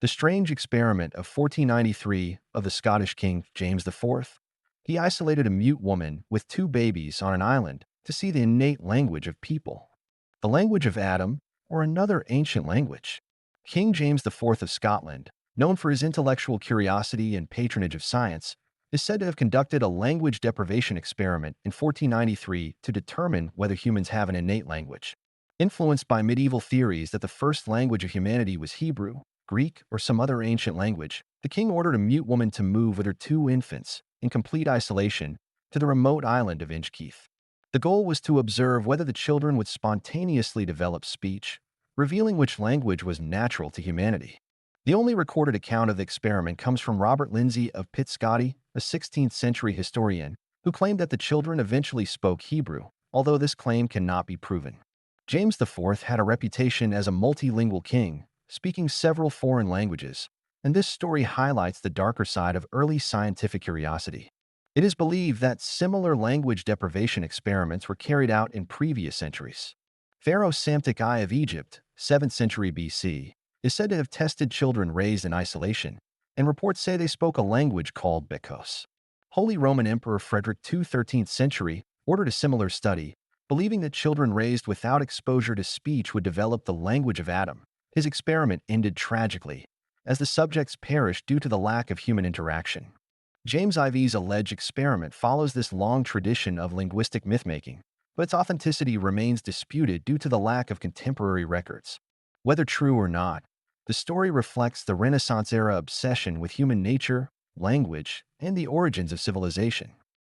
The strange experiment of 1493 of the Scottish king James IV. He isolated a mute woman with two babies on an island to see the innate language of people, the language of Adam, or another ancient language. King James IV of Scotland, known for his intellectual curiosity and patronage of science, is said to have conducted a language deprivation experiment in 1493 to determine whether humans have an innate language. Influenced by medieval theories that the first language of humanity was Hebrew, Greek, or some other ancient language, the king ordered a mute woman to move with her two infants, in complete isolation, to the remote island of Inchkeith. The goal was to observe whether the children would spontaneously develop speech, revealing which language was natural to humanity. The only recorded account of the experiment comes from Robert Lindsay of Pittscottie, a 16th-century historian, who claimed that the children eventually spoke Hebrew, although this claim cannot be proven. James IV had a reputation as a multilingual king, speaking several foreign languages, and this story highlights the darker side of early scientific curiosity. It is believed that similar language deprivation experiments were carried out in previous centuries. Pharaoh Psamtik I of Egypt, 7th century BC, is said to have tested children raised in isolation, and reports say they spoke a language called Bekos. Holy Roman Emperor Frederick II, 13th century, ordered a similar study, believing that children raised without exposure to speech would develop the language of Adam. His experiment ended tragically, as the subjects perished due to the lack of human interaction. James IV's alleged experiment follows this long tradition of linguistic mythmaking, but its authenticity remains disputed due to the lack of contemporary records. Whether true or not, the story reflects the Renaissance-era obsession with human nature, language, and the origins of civilization.